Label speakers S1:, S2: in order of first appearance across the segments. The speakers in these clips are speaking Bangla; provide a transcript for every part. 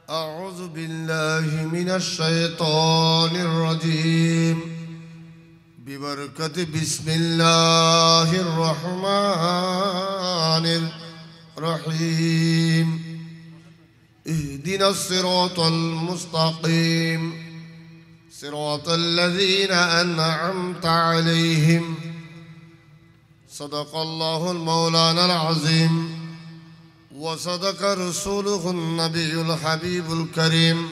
S1: أعوذ بالله من الشيطان الرجيم ببركة بسم الله الرحمن الرحيم اهدنا الصراط المستقيم صراط الذين أنعمت عليهم صدق الله المولانا العظيم وصدق رسوله النبي الحبيب الكريم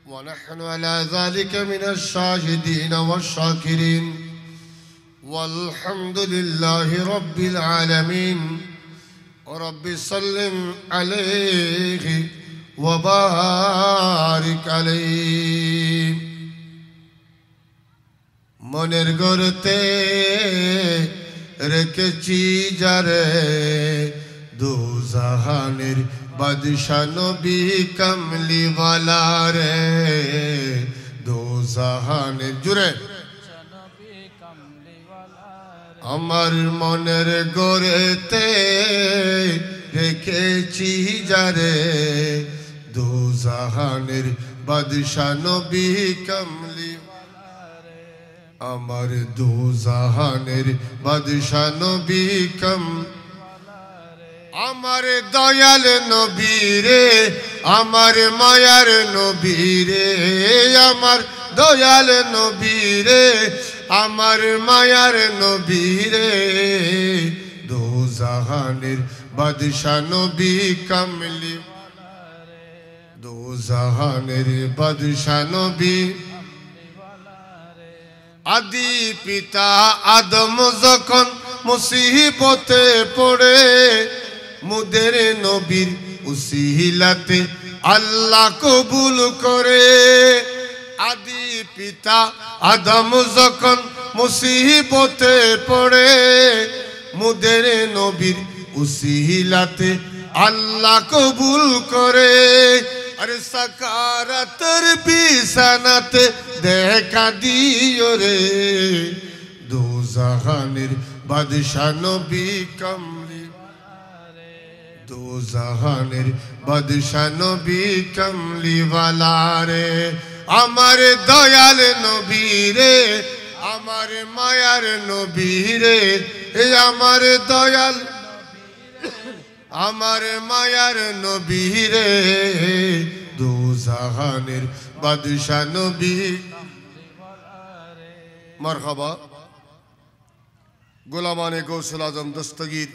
S1: ونحن على ذلك من الشاهدين والشاكرين والحمد لله رب العالمين رب سلم عليه وبارك عليه মনের গর্তে রেখেছি যারে দু জাহানের বাদশা নবী কামলিওয়ালা রে দু জাহানের জুড়ে আমার মনের গড়েতে রেখেছি যারে দু জাহানের বাদশা নবী কামলি আমার দু জাহানের বাদশা নবী আমার দয়াল নবী রে আমার মায়ার নবী রে আমার দয়াল নবী রে আমার মায়ার নবী রে দু জাহানের বাদশা নবী কামলি দু জাহানের বাদশা নবী আদি পিতা আদম যখন মুসিবতে পড়ে মুদের নবীর উসিলাতে আল্লাহ কবুল করে আদি পিতা আদম যখন মুসিবতে পড়ে মুদের নবীর উসিলাতে আল্লাহ কবুল করে আরে সাকারাতের বিছানাতে দেখা দিও রে দু জাহানের বাদশা নবী কামলি দু জাহানের বাদশা নবী কামলিওয়ালা রে আমার দয়াল নবী রে আমার মায়ার নবী রে আমার দয়াল আমার মায়ার নবী রে দু জাহানের বাদশা নবী মারহাবা গোলামানে গৌসুল আজম দস্তগীর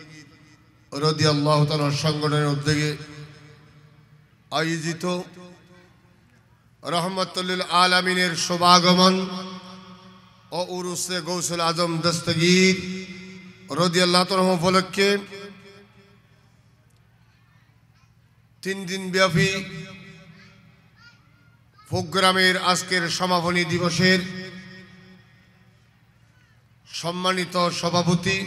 S1: রাদিয়াল্লাহু তাআলা সংগঠনের উদ্যোগে আয়োজিত রহমতুল লিল আলামিনের শুভাগমন ও উরুসে গৌসুল আজম দস্তগীর রাদিয়াল্লাহু তাআলা উপলক্ষে 3 দিন ব্যাপী প্রোগ্রামের আজকের সমাপনী দিবসের সম্মানিত সভাপতি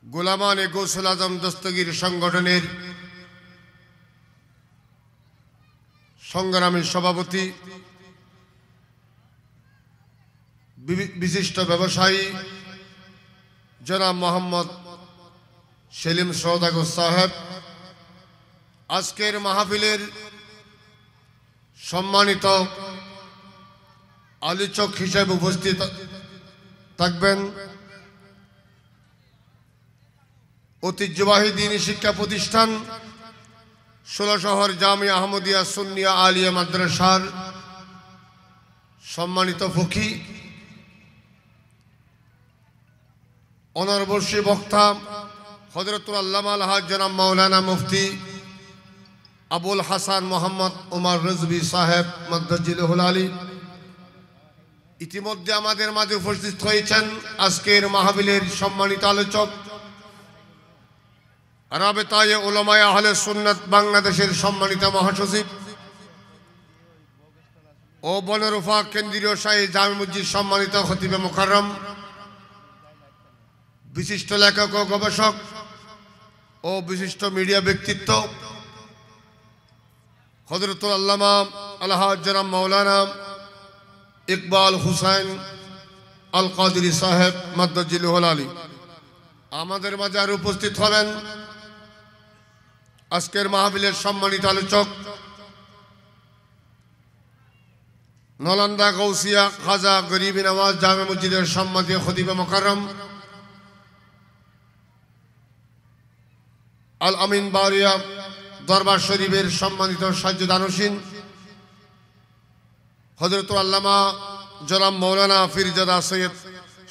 S1: গোলামানে গৌসুল আজম দস্তগীর সংগঠনের সংগ্রামী সভাপতি বিশিষ্ট ব্যবসায়ী জনাব মোহাম্মদ সেলিম সওদাগর সাহেব আজকের মাহফিলের সম্মানিত আলোচক হিসেবে উপস্থিত থাকবেন ঐতিহ্যবাহী দ্বীনি শিক্ষা প্রতিষ্ঠান 16 শহর জামিয়া আহমদিয়া সুন্নিয়া আলিয়া মাদ্রাসার সম্মানিত ফকি অনারবর্ষী বক্তা হযরতুল আল্লামা আলহাজ জনাব মাওলানা মুফতি আবুল হাসান মোহাম্মদ ওমর রিজভী সাহেব মাদ্দাজিলহুল আলী ইতিমধ্যে আমাদের মাঝে উপস্থিত হয়েছেন আজকের মাহফিলের সম্মানিত আলোচক রাবেতায়ে উলামায়ে আহলে সুন্নাত বাংলাদেশের সম্মানিত মহাসচিব ও বনরুফা কেন্দ্রীয় শাহী জামে মসজিদ সম্মানিত খতিবে মুকাররম বিশিষ্ট লেখক ও গবেষক ও বিশিষ্ট মিডিয়া ব্যক্তিত্ব হযরতুল আল্লামা আলহাজ জনাব মাওলানা ইকবাল হুসাইন আল কাদরি সাহেব মাদ্দাজিলহুল আলী আমাদের মাঝে আর উপস্থিত হবেন আজকের মাহফিলের সম্মানিত আলোচক নলন্দা গৌসিয়া খাজা গরিবি নওয়াজ জামে মসজিদের সম্মানীয় খতিবে মুকাররম আল আমিন বাউরিয়া দরবার শরীফের সম্মানিত সাজ্জুদানসীন হযরতুল আল্লামা জনাব মাওলানা ফিরজাদা সৈয়দ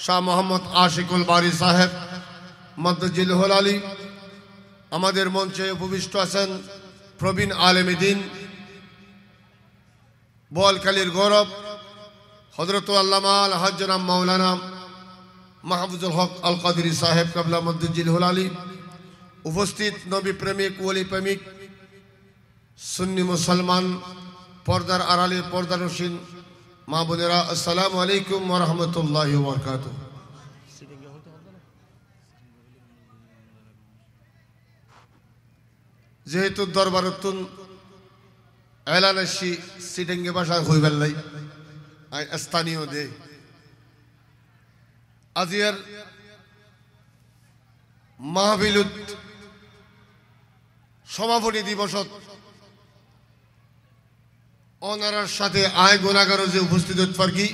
S1: শাহ মোহাম্মদ আশিকুল বারী সাহেব মদ্দজিলহুল আলী, আমাদের মঞ্চে উপবিষ্ট আছেন প্রবীণ আলেম দ্বীন বোয়ালখালীর গৌরব হযরতুল আল্লামা আলহাজ জনাব মাওলানা মাহফুজুল হক আল কাদরি সাহেব কাবলা মদ্দজিলহুল আলী, উপস্থিত নবী প্রেমিক ওলি প্রেমিক সুন্নি মুসলমান পর্দার আড়ালে পর্দানসীন মা বোনেরা, আসসালামু আলাইকুম ওয়া রাহমাতুল্লাহি ওয়া বারাকাতুহু। যেহেতু দরবারতুন এলানাসি সিটেঙ্গে ভাষায় হইবেন নাই স্থানীয় দে আজিয়ার মাহফিলুত সমাপনী দিবসত অনারার সাথে আয় গুনাহগার যে উপস্থিত হতফারকি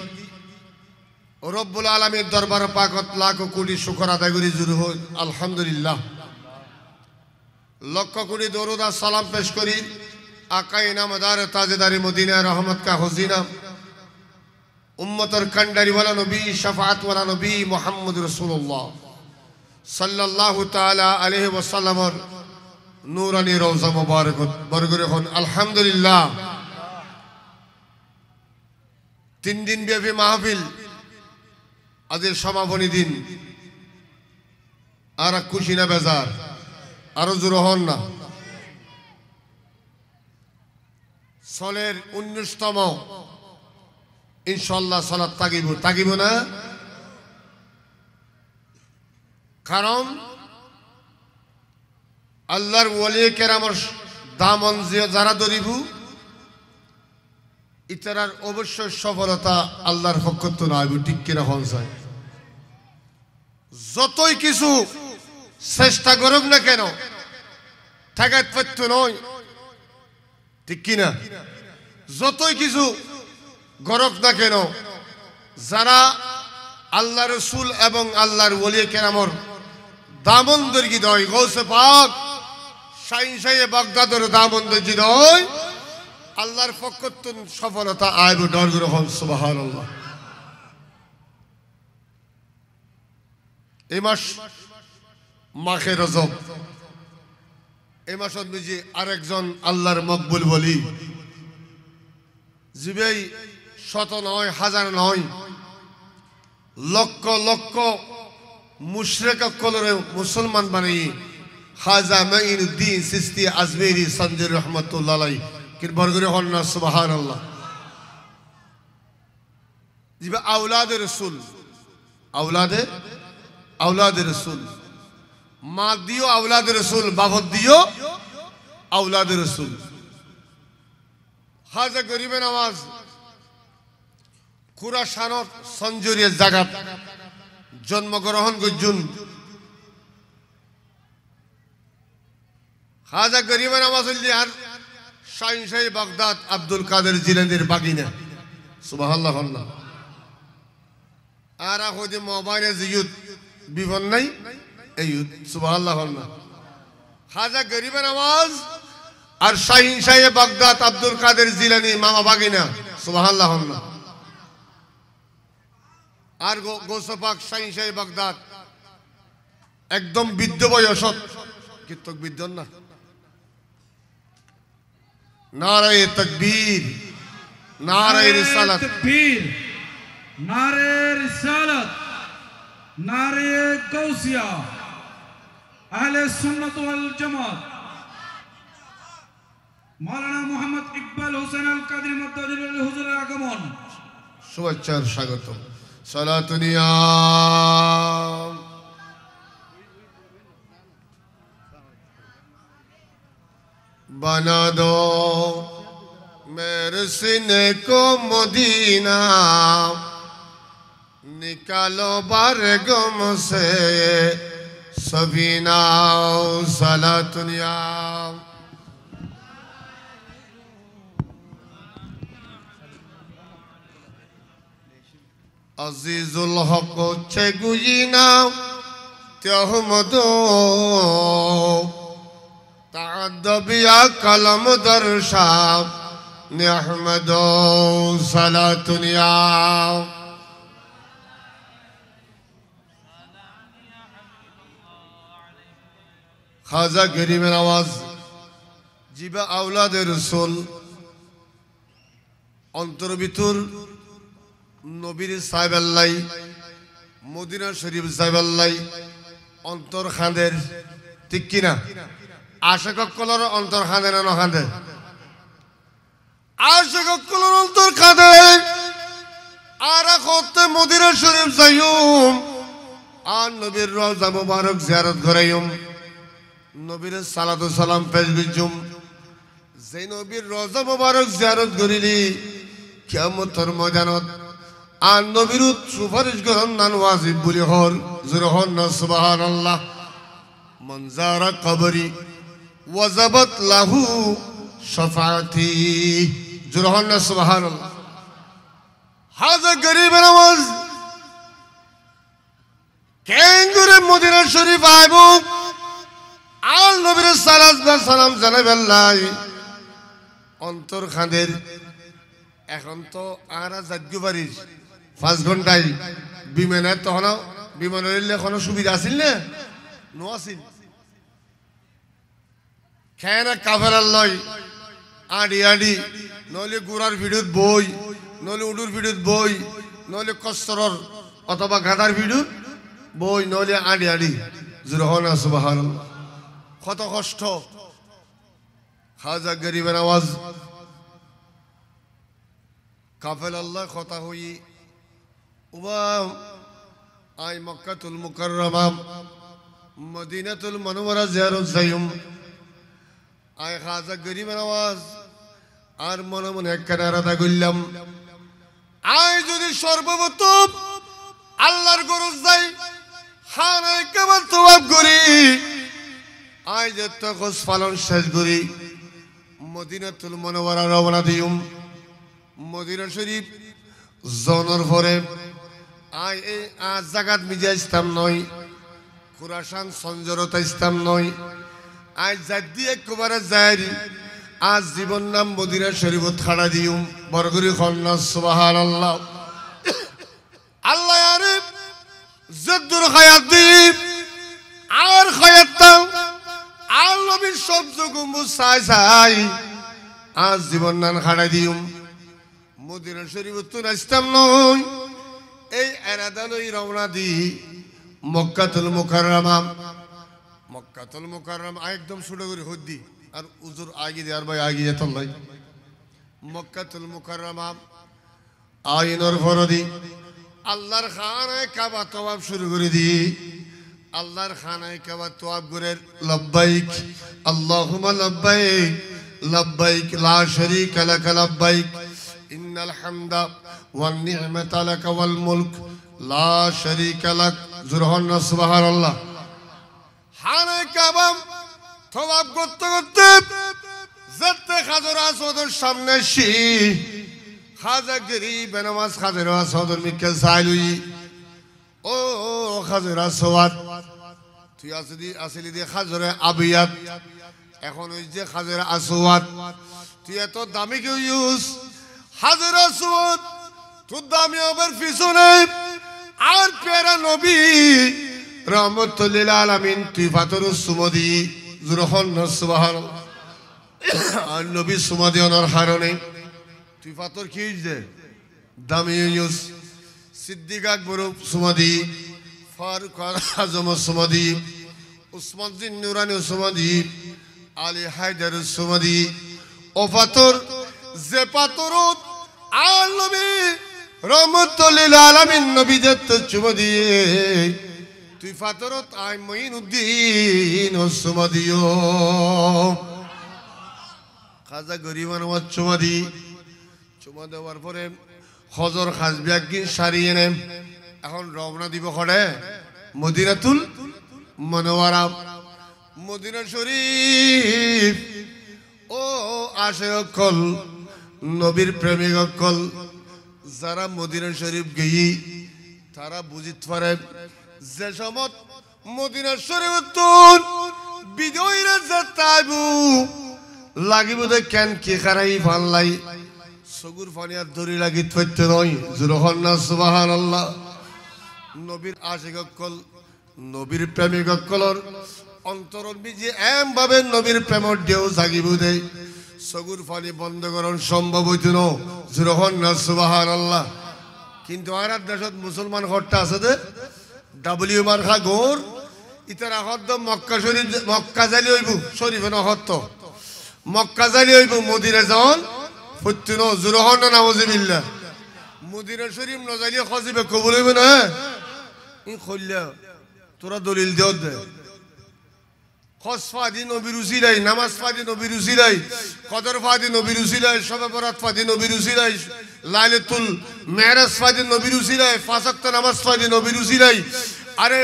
S1: রব্বুল আলামিন দরবার পাকত লাখ কোটি শুকর আদায় করি জুরু হই আলহামদুলিল্লাহ। লক্ষ কোটি দরুদ আর সালাম পেশ করি আকাই নামদার তাজেদারি মদিনা রহমত কা হুজিনা উম্মতর কান্ডারি ওয়ালা নবী শাফাআত ওয়ালা নবী মুহাম্মদ রাসূলুল্লাহ সাল্লাল্লাহু তাআলা আলাইহি ওয়াসাল্লামর নূরানি রওজা মুবারকত বরগরে হন আলহামদুলিল্লাহ। 3 দিন ব্যাপী মাহফিল, আজের সমাপনী দিন। আর খুশি না বেজার? আরো জোর হন না। সলের 19তম ইনশাআল্লাহ সালাত তাগিব না, কারণ আল্লাহর ওলি কেরামর দামন যারা ধরিব ইতারার অবশ্যই সফলতা আল্লাহর পক্ষ নয়, ঠিক কিনা হন যায়। যতই কিছু চেষ্টা করুক না কেন ঠেকাত পারত নয়, ঠিক কিনা? যতই কিছু গরক না কেন যারা আল্লাহ রসুল এবং আল্লাহর ওলি কেরামর দামন দর্গি দয় গৌসে পাক শাইন শাহে বাগদাদের দামন দর্গি দয় আল্লাহর পক্ষতুন সফলতা আইব ডর গ্রহণ সুবহানাল্লাহ। এই মাস মাহে রজব, এই মাসত বুঝি আরেকজন আল্লাহর মকবুল বলি জিবেই শত নয় হাজার নয় লক্ষ লক্ষ মুশরিক কলরে মুসলমান বানাই খাজা মাইনুদ্দিন চিশতি আজমেরি সঞ্জয় রহমাতুল্লাহ আলাইহি কির বরগরে হন না সুবহানাল্লাহ। জিবে আওলাদে রাসূল, আওলাদে রাসূল, মা দিও আওলাদে রাসূল, বাবদ দিও আওলাদে রাসূল। খাজা গরিবে নওয়াজ খুরাসানত সঞ্জুরিয়া জাগাত জন্মগ্রহণ করছুন। খাজা গরিবে নওয়াজ আর শাইন শাহী বাগদাদ আব্দুল কাদের জিলানীর বাগিনা সুবহানাল্লাহ। আর আখদি মোবাইলে জিয়ুত বিবন নাই এই সুবহানাল্লাহ। খাজা গরিবে নওয়াজ আর শাহিন শাহে বাগদাদ আব্দুল কাদের জিলানী মামা বাগিনা সুবহানাল্লাহ। আর গৌসে পাক শাহিন শাহে বাগদাদ একদম বৃদ্ধ বয়সত কিন্তু বৃদ্ধ না। নারায়ে তাকবীর, নারায়ে রিসালাত,
S2: নারায়ে রিসালাত, নারায়ে গাউসিয়া, আহলে সুন্নাত ওয়াল জামাত মাওলানা মুহাম্মদ ইকবাল হোসেন আল কাদরি মদ্দাজিল হুজুরের আগমন
S1: শুভেচ্ছার স্বাগত। সালাতুনিয়া बना दो मेरे सीने को मदीना, निकालो बारगम से सफीना। सलातुनिया আজিজুল হক চেগুইনা তেহমদ তা'আদ্দাবিয়া কালাম দরশা নিহমদ সালাতুনিয়া খাজা গরিবের আওয়াজ জিবা আওলাদে রসুল অন্তর ভিতর নবীর সাহেবাল্লাই মদিনা শরীফ সাহেবাল্লাই অন্তর খাঁদের ঠিক কিনা আশেক কলর অন্তর খাঁদে না খাঁদে আশেক কলর অন্তর খাঁদে আর করতে মদিনা শরীফ যাইম আর নবীর রওজা মুবারক জিয়ারত করাইম নবীর সালাতু সালাম পেশ করছুম যে নবীর রওজা মুবারক জিয়ারত করিলি কিয়ামতের ময়দানত আর নবীর সুপারিশ গ্রহণ নান ওয়াজিব বলি হল জুরহন না সুবহানাল্লাহ মান যারা কবরি ওয়াজাবাত লাহু শাফাআতি জুরহন না সুবহানাল্লাহ হাজা গরিবের আওয়াজ কেন করে মদিনা শরীফ আইব আর নবীর সালাম জানাবেল্লাই অন্তর খাঁদের এখন তো আরা যাজ্ঞ পারিস 5 ঘন্টায় বিমানে তখন বিমানের কোনো সুবিধা আছিল না নো আছিল খেয়ে কাফেরার লয় আডি আডি নইলে গুড়ার ভিডিওত বই নইলে উডুর ভিডিওত বই নইলে কষ্টরর অথবা গাদার ভিডিওত বই নইলে আডি আডি জুরহনা সুবহানাল্লাহ কত কষ্ট খাজা গরিবের আওয়াজ কাফেল আল্লাহ কথা হই উবা আই মক্কাতুল মুকাররমা মদিনাতুল মুনাওয়ারা জিয়ারত যাইম আই খাজা গরিবের আওয়াজ আর মনে মনে একখানা রাদা করলাম আই যদি সর্বপ্রথম আল্লাহর গরজ যাই খানায় কাবা তওয়াব করি আই যে তখস পালন শেষ করি মদিনাতুল মুনাওয়ারা রওনা দিম মদিনা শরীফ জনের পরে আই এই আজ জাগাত মিজা ইসলাম নয় খুরাসান সঞ্জরতা ইসলাম নয় আই জাদি একবারে যাই আজ জীবন নাম মদিনা শরীফত খাড়া দিম বরগুরি খন্না সুবহানাল্লাহ আল্লাহ আরে জদ্দুর হায়াত দিম আর হায়াতটাও আর নবীর সবজ গম্বুজ চাই চাই আজ জীবন নাম খাড়া দিম মদিনা শরীফ তো ইসলাম নয় এই এরাদা লই রওনা দি মক্কাতুল মুকাররমা একদম ছোট করে হদ্দি আর উজুর আগে দি আর ভাই আগে যেত লাই মক্কাতুল মুকাররমা আইনর ফরদি আল্লাহর খানায় কাবা তওয়াব শুরু করে দি আল্লাহর খানায় কাবা তওয়াব করে লব্বাইক আল্লাহুম্মা লব্বাইক লব্বাইক লা শারীকা লাক লব্বাইক ইন্নাল হামদা ওয়ান নি'মাতা লাক ওয়াল মুলক লা শারীকা লাক জুরহান সুবহানাল্লাহ খানায় কাবা তওয়াব করতে করতে যেতে খাজর আসওয়াদের সামনে সি খাজা গরিব নামাজ খাজর আসওয়াদের মিকে চাইলুই ও খাজর আসওয়াদ তুই আসলি দিয়ে খাজরে আবিয়াত এখন ওই যে খাজর আসওয়াদ তুই এত দামি কেউ ইউজ খাজর আসওয়াদ তোর দামি আবার পিছনে আর পেরা নবী রহমতুল লিল আলামিন তুই ফাতরুস সুমদি জুরহন সুবহানাল্লাহ আর নবী সুমদি ওনার কারণে তুই ফাতর কি যে দামি ইউজ সিদ্দিক আকবর সুমদি ফারুক আজম সুমদি উসমান জিন নুরানি সুমদি আলী হায়দার সুমদি ও ফাতর যে পাতরত আর নবী রহমতুল লিল আলামিন নবী দত্ত সুমদি তুই ফাতরত আই মঈনুদ্দিন সুমদিও খাজা গরিবান চুমাদি চুমা দেওয়ার পরে হজর খাসবি একদিন সারিয়ে নেন এখন রওনা দিব খড়ে মদিনাতুল মুনাওয়ারা মদিনা শরীফ ও আশে অকল নবীর প্রেমিক অকল যারা মদিনা শরীফ গিয়ে তারা বুঝিত পারে যে সমত মদিনা শরীফতুন বিজয়ীরা যাতাইবু লাগিব দে কেন কি খারাই ফানলাই সগুর ফানিয়ার দড়ি লাগিত হইতে নয় জুরহন না সুবহানাল্লাহ নবীর আশিক অকল নবীর প্রেমিক অকলর অন্তরন বিজে এম ভাবে নবীর প্রেমর ঢেউ জাগিব দে সগুর ফানি বন্ধ করন সম্ভব হইত ন জুরহন না সুবহানাল্লাহ কিন্তু আর দেশত মুসলমান ঘরটা আছে দে ডাব্লিউ মার্কা গোর ইতারা হদ্দ মক্কা শরীফ মক্কা জালি হইব শরীফে নহত্ত মক্কা জালি হইব মদিনা যাওন ফুত্তুন জুরহন না নাউজুবিল্লাহ মদিনা শরীফ নজালি খজিবে কবুল হইব না ই খল্লা তোরা দলিল দেও দে খস ফাদি নবীর উসিলাই নামাজ ফাদি নবীর উসিলাই কদর ফাদি নবীর উসিলাই শবে বরাত ফাদি নবীর উসিলাই লাইলাতুল মেরাজ ফাদি নবীর উসিলাই পাঁচ ওয়াক্ত নামাজ ফাদি নবীর উসিলাই আরে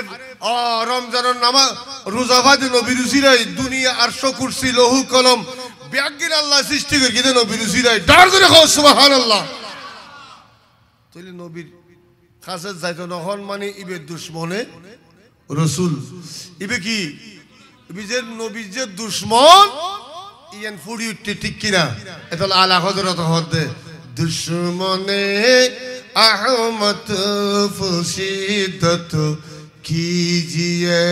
S1: রমজানের নামাজ রোজা ফাদি নবীর উসিলাই দুনিয়া আরশ কুরসি লৌহ কলম ব্যাগির আল্লাহ সৃষ্টি করে কিনে নবীর উসিলাই ডার করে কও সুবহানাল্লাহ তাইলে নবীর কাছে যাইতো নহন মানে ইবে দুশমনে রাসূল ইবে কি বিজের নবীর যে দুশমন ইয়ান ফুড়ি উঠতে ঠিক কিনা এটা আলা হযরত হদে দুশমনে আহমদ ফুশিদত कीजिए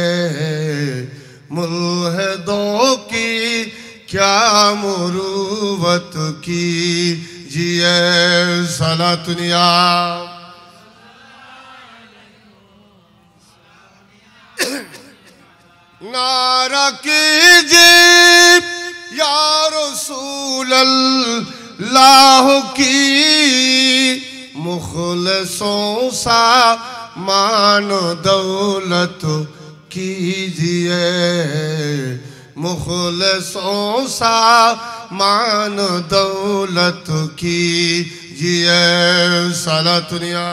S1: मुल्हदों की क्या मुरूवत कीजिए सलातुनिया नारा कीजिए या रसूल अल्लाह की मुखलसों सा मानो दौलत कीजिए मुखलसों सा मानो दौलत कीजिए सलातुनिया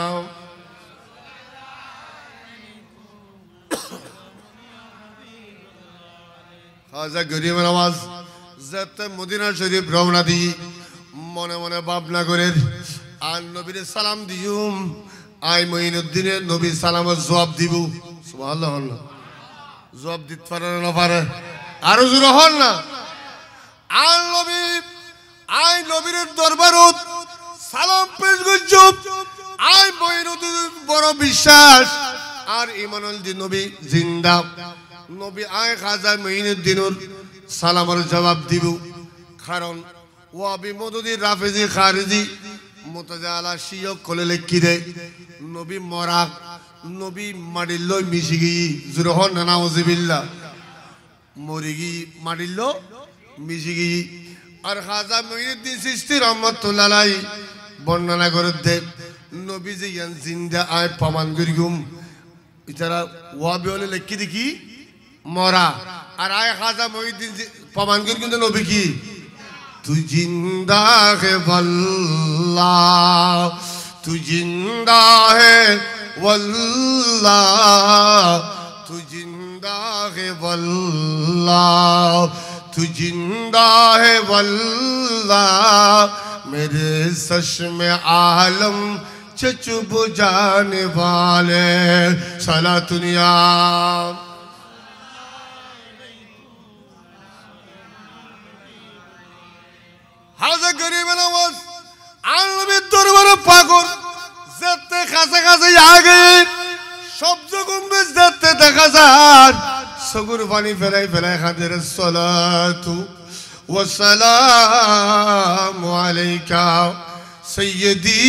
S1: खाजा गरीब नवाज जत मदीना शरीफ रवना दी मने मने भावना करे আর নবীর সালাম দিউম আই মঈনুদ্দিনের নবী সালামের জবাব দিব সুবহানাল্লাহ জবাব দিতে পারে না পারে আর জোরে হন না আর নবী আই নবীর দরবারত সালাম পেশ করছুম আই মঈনুদ্দিন বড় বিশ্বাস আর ইমানুল দিন নবী জিন্দা নবী আই খাজা মঈনুদ্দিনের সালামের জবাব দিব কারণ ওয়াবি মদদি রাফেজি খারিজি মুতাজালা শিয় কোলে লেখি দে নবী মরা নবী মাডিল মিশিগি জুরহন নাউজুবিল্লাহ মরিগি মাডিল মিশিগি আর খাজা মঈনুদ্দিন চিশতি রাহমাতুল্লাহ আলাইহি বর্ণনা করে দে নবী যে ইয়ান জিন্দা আয় প্রমাণ করিগুম ইতারা ওয়াবি হলে লেখি দেখি মরা আর আয় খাজা মঈনুদ্দিন প্রমাণ করি কিন্তু নবী কি तू जिंदा है वल्लाह तू जिंदा है वल्लाह तू जिंदा है वल्लाह तू जिंदा है वल्लाह मेरे चश्मे आलम चुप जाने वाले सलातुनिया হাজা গরিব নওয়াজ আলমের দরবারে পাগল যেতে কাছে কাছে আগে শব্দ গম্বুজ যেতে দেখা যায় সগুর পানি ফেলাই ফেলাই হাদের সালাতু ওয়া সালামু আলাইকা সাইয়্যিদি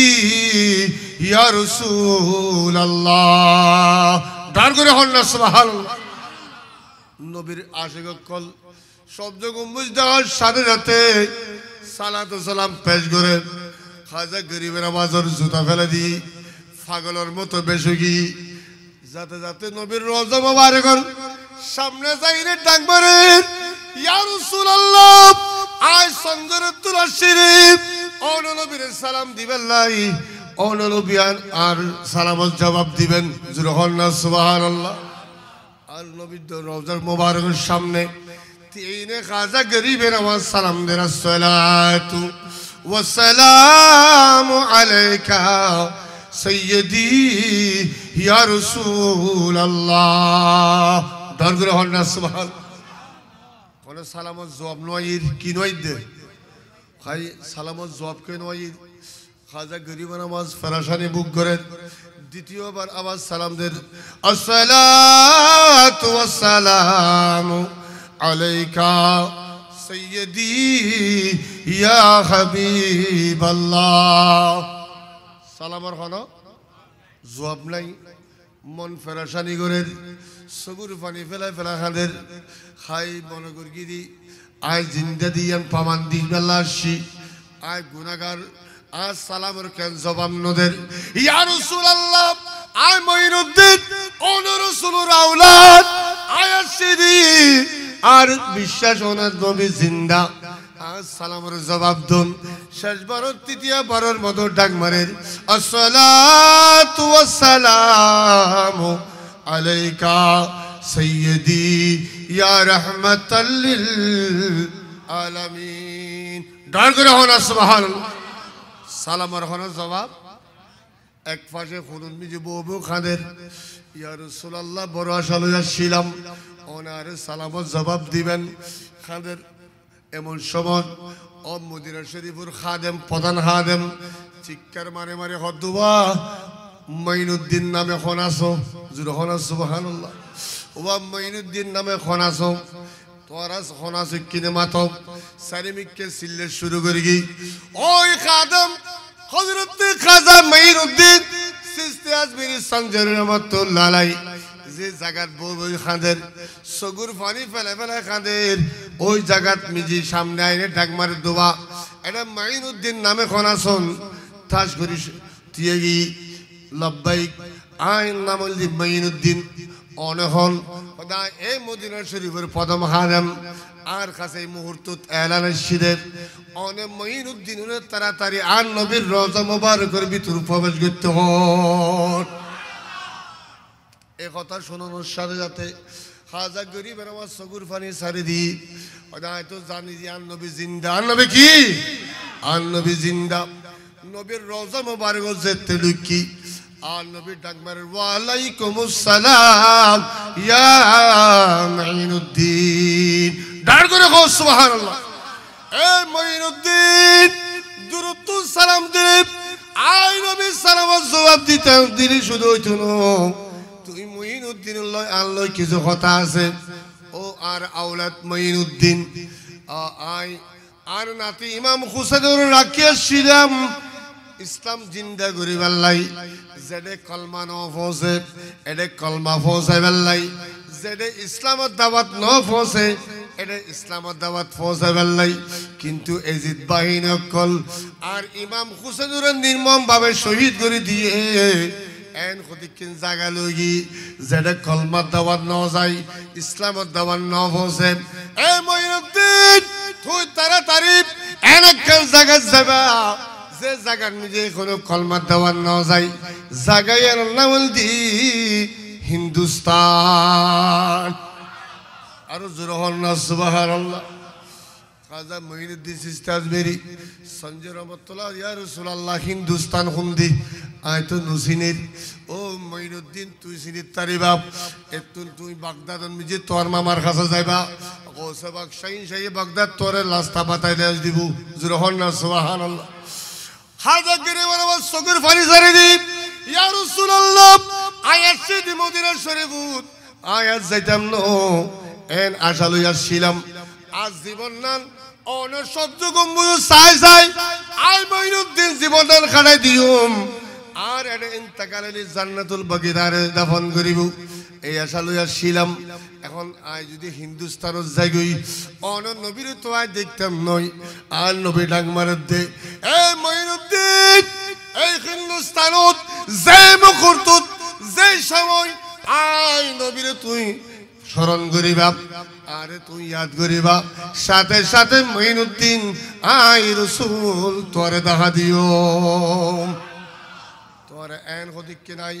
S1: ইয়া রাসূলুল্লাহ ডার করে হন না সুবহানাল্লাহ নবীর আশিক কল শব্দ গম্বুজ দেওয়ার সাথে সাথে সালাত সালাম পেশ করে খাজা গরিবের আওয়াজের জুতা ফেলে দি পাগলের মতো বেশগি যাতে যাতে নবীর রওজা মোবারকের সামনে যাইরে ডাক মারে ইয়া রাসূলুল্লাহ আয় সঞ্জরতুল শরীফ ও নবীর সালাম দিবেন লাই ও নবী আর সালামের জবাব দিবেন জুরহন না সুবহানাল্লাহ আর নবীর রওজার মোবারকের সামনে तीन खाजा गरीब नवाज सलाम दे रसलातु व सलाम अलैका سيدي يا رسول الله درجة هنا سبحان কোন সালামত জবাব নয়ির কি নয় দে খাই সালামত জবাব কে নয়ির খাজা গরিব নামাজ ফরাশানি বুক করে দ্বিতীয়বার আওয়াজ সালাম দের আসসালাতু ওয়াসসালামু আলাইকা সাইয়্যিদি ইয়া হাবিবাল্লাহ সালামর হলো জবাব নাই মন ফরাশানি করে সগুর পানি ফেলা ফেলা খাদের খাই মনে করি আয় জিন্দা দিয়ান পামান দিন বেলাসি আয় গুনাহগার আজ সালামের কেন জবাব নদের ইয়া রাসূলুল্লাহ আয় মঈনুদ্দিন কোন রাসূলের আওলাদ আয় সিদি আর বিশ্বাস ওনার নবী জিন্দা আজ সালামের জবাব দন শেষবার তৃতীয় বারের মতো ডাক মারেন আসসালাতু ওয়াসসালামু আলাইকা সাইয়্যিদি ইয়া রাহমাতাল লিল আলামিন ডাক করে হন সুবহানাল্লাহ সালামের হন জবাব এক পাশে খুনুন মিজি বউ খাদের ইয়া রাসূলুল্লাহ বড় আশা লইয়া ছিলাম ওনার সালামের জবাব দিবেন খাদের এমন সময় ও মদিনা শরীফের খাদেম প্রধান খাদেম চিৎকার মারে মারে হদুবা মঈনুদ্দিন নামে খনাসো জুর খনা সুবহানাল্লাহ ওয়া মঈনুদ্দিন নামে খনাসো তোরা খনাস কিনে মাতো সারিমিককে সিল্লে শুরু করি গই ওই খাদেম হযরত খাজা মঈনুদ্দিন সিস্তে আজমিরি সঞ্জর রহমাতুল্লাহ আলাই যে জায়গাত বই খাদের সগুর পানি ফেলে ফেলে খাদের ওই জায়গাত মিজি সামনে আইনে ডাক মারে দোয়া এটা মঈনুদ্দিন নামে খনাসন তাস করি তিয়েগি লব্বাইক আইন নাম হল মঈনুদ্দিন অনহন খোদা এই মদিনা শরীফের প্রথম খাদেম আর কাছে মুহূর্তত এলান শিদে অনে মঈনুদ্দিনের তাড়াতাড়ি আর নবীর রওজা মোবারকের ভিতর প্রবেশ করতে হন এই কথা শোনানোর সাথে সাথে খাজা গরিবের আমার সগুর পানি সারি দি ওটা তো জানি যে আর নবী জিন্দা আর নবী কি আর নবী জিন্দা নবীর রওজা মোবারক যেতে লুকি আর নবী ডাক মারে ওয়া আলাইকুমুস সালাম ইয়া মঈনুদ্দিন ডাক করে কও সুবহানাল্লাহ এ মঈনুদ্দিন দুরুদ সালাম দে আই নবী সালামের জবাব দিতে দিলি শুধু হইতো না তুই মঈনুদ্দিনুল্লাহ আল্লাহ কিছু কথা আছে ও আর আওলাদ মঈনুদ্দিন আই আর নাতি ইমাম হুসাইনের রাখিয়াছিলাম ইসলাম জিন্দা করি বেল্লাই যেডে কলমা ন ফসে এডে কলমা ফসে বেল্লাই যেডে ইসলামের দাওয়াত ন ফসে এডে ইসলামের দাওয়াত ফসে বেল্লাই কিন্তু এজিদ বাহিনী কল আর ইমাম হুসাইনের নির্মম ভাবে শহীদ করে দিয়ে এন খদিকিন জায়গা লগি যেডে কলমার দাওয়াত ন যায় ইসলামের দাওয়াত ন ফসে এ মঈনুদ্দিন তুই তাড়াতাড়ি এন একখান জায়গা যাবা যে জায়গার নিজে কোনো কলমার দেওয়ার না যায় জায়গায় নাম দি হিন্দুস্তান আরো জোর হন না সুবহানাল্লাহ খাজা মঈনুদ্দিন চিশতি আজমেরি সঞ্জয় রহমতুল্লাহ ইয়া রাসূলুল্লাহ হিন্দুস্তান হুন্দি আয় তো নুসিনের ও মঈনুদ্দিন তুই সিনির তারি বাপ এতুন তুই বাগদাদ নিজে তোর মামার কাছে যাইবা গোসে বাকশাইন শাহী বাগদাদ তোরে লাস্তা বাতাই দেশ দিব জোর হন না সুবহানাল্লাহ খাজা গরিবের আমার সগুর পানি সারি দি ইয়া রাসূলুল্লাহ আয়াত সিদি মদিনা শরীফত আয়াত যাইতাম ন এন আশা লইয়া ছিলাম আজ জীবন নান অন সহ্য গম্বুজ চাই চাই আই মঈনুদ্দিন জীবন নান খাড়াই দিউম আর এটা ইন্তেকালে জান্নাতুল বাকিদারে দাফন করিব এই আশা লইয়া ছিলাম এখন আই যদি হিন্দুস্তানত যাই গই অন নবীর তো আই দেখতাম নই আর নবী ডাক মারে দে এ মঈনুদ্দিন এই হিন্দুস্তানত যে মুহূর্তত যে সময় আই নবীর তুই স্মরণ করিবা আরে তুই ইয়াদ করিবা সাথে সাথে মঈনুদ্দিন আই রাসূল তোরে দেখা দিও তোরে এন হদিক নাই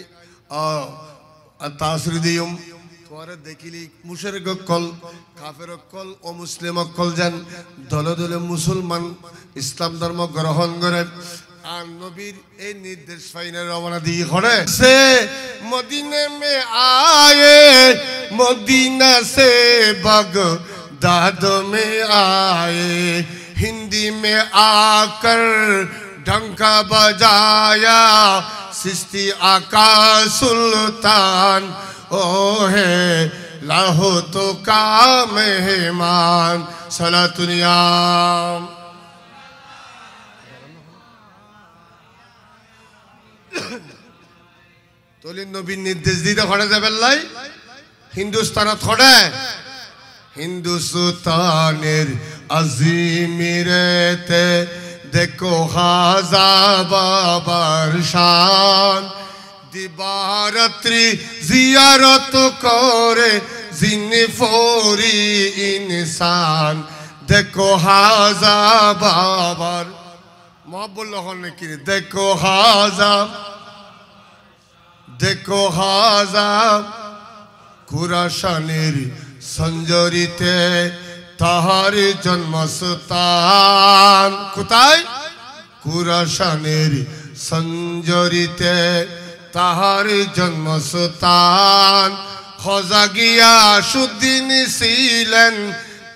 S1: তাসরি দিউম তোরে দেখিলি মুশরিক কল কাফের কল ও মুসলিম কল যেন দলে দলে মুসলমান ইসলাম ধর্ম গ্রহণ করে আর নবীর এই নির্দেশ পাইনে রওনা দিয়ে করে সে মদিনে মে আয়ে মদিনা সে बगदाद में आए हिंदी में आकर डंका बजाया सिस्ती आका सुल्तान ओ है लाहो तो का मेहमान सलातुनियाम তোলিন নবীর নির্দেশ দিতে খড়ে যাবেন লাই হিন্দুস্তানত খড়ে হিন্দুস্তানের আজিমিরেতে দেখো খাজা বাবার শান দিবারাত্রি জিয়ারত করে জিনে ফরি ইনসান দেখো খাজা বাবার মহব্বুল্লাহ নাকি দেখো খাজা देखो हाजा कुराशानेर संजरिते ताहार जन्मस्थान कोथाय कुराशानेर संजरिते ताहार जन्मस्थान खाजा गियासुद्दीन छिलेन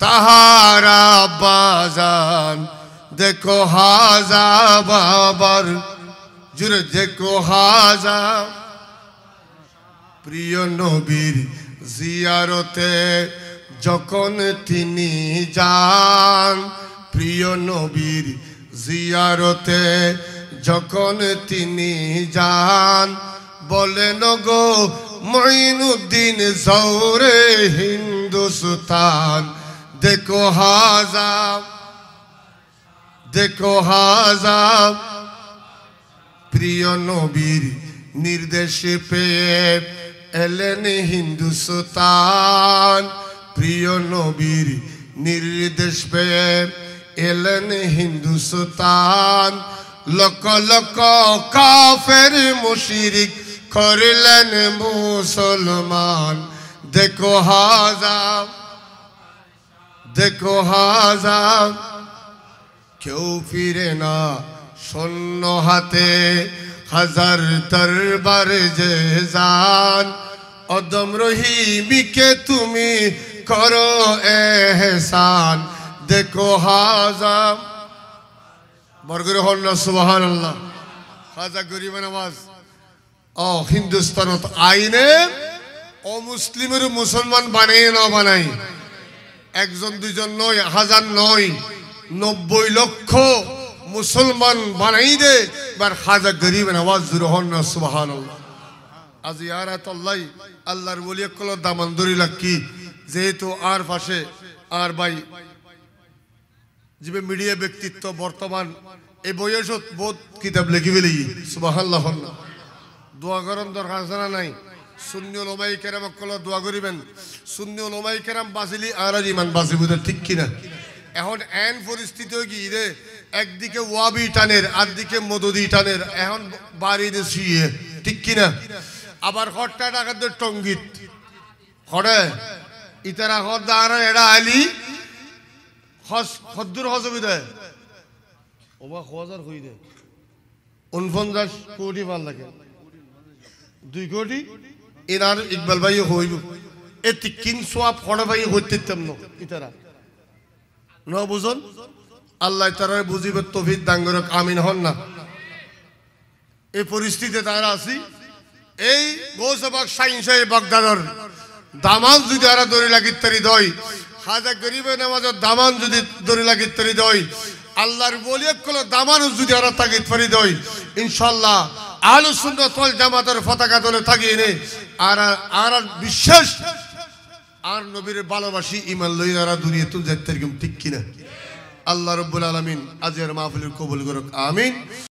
S1: ताहार आब्बाजान देखो हाजा बाबार जुरे देखो हाजा প্রিয় নবীর জিয়ারতে যখন তিনি যান প্রিয় নবীর জিয়ারতে যখন তিনি যান বলেন গো মঈনুদ্দিন জৌরে হিন্দুস্তান দেখো হাজা প্রিয় নবীর নির্দেশ পেয়ে এলেন হিন্দুস্তান প্রিয় নবীর নির্দেশ পেয়ে এলেন হিন্দুস্তান লক্ষ লক্ষ কাফের মুশরিক করলেন মুসলমান দেখো হাজা কেউ ফিরে না শূন্য হাতে হাজার দরবার যে জান অদম রহিমিকে তুমি করো এহসান দেখো হাজা বরগরে হল্লা সুবহানাল্লাহ হাজা গরিব নওয়াজ ও হিন্দুস্তানত আইনে অমুসলিমের মুসলমান বানাই না বানাই একজন দুইজন নয় হাজার নয় 90 লক্ষ মুসলমান বানাই দে বার খাজা গরিব নওয়াজ রহনা সুবহানাল্লাহ আজ ইয়ারাত আল্লাহ আল্লাহর ওলি কল দামান দরি লাকি যেহেতু আর পাশে আর ভাই জিবে মিডিয়া ব্যক্তিত্ব বর্তমান এই বয়সত বহুত কিতাব লিখি ফেলি সুবহানাল্লাহ দোয়া করন দরকার জানা নাই সুন্নি উলামায়ে কেরাম কল দোয়া করিবেন সুন্নি উলামায়ে কেরাম বাজিলি আর ইমান বাজিবু ঠিক কি না এখন এন পরিস্থিতি হয়ে গিয়ে একদিকে ওয়াবি টানের আরদিকে মদদি টানের এখন বাড়ি দিছি ঠিক কিনা আবার হট্টা টাকা টঙ্গিত হরে ইতারা হদার এড়া আলি হদ্দুর হজবিদে ওবা হাজার হই দে 49 কোটি ভাল লাগে 2 কোটি এনার ইকবাল ভাই হইব এতি কিন সোয়াব হড় ভাই হইতেতম ন ইতারা ন বুঝন আল্লাহ তাআলা বুঝিবে তৌফিক দান করুক আমিন হন না এই পরিস্থিতিতে তারা আছি এই গোসবাক সাইনসাই বাগদাদর দামান যদি আরা দরি লাগিত তরি দই খাজা গরিবে নামাজের দামান যদি দরি লাগিত তরি দই আল্লাহর ওলিয়ক কল দামান যদি আরা তাগিত ফরি দই ইনশাআল্লাহ আহলুস সুন্নাত ওয়াল জামাতের পতাকা দলে থাকিয়ে নে আর বিশ্বাস আর নবীর ভালোবাসি ঈমান লইরা দুনিয়াতে যাইতে ঠিক কিনা আল্লাহ রাব্বুল আলামিন আজকের মাহফিলের কবুল করুক আমিন।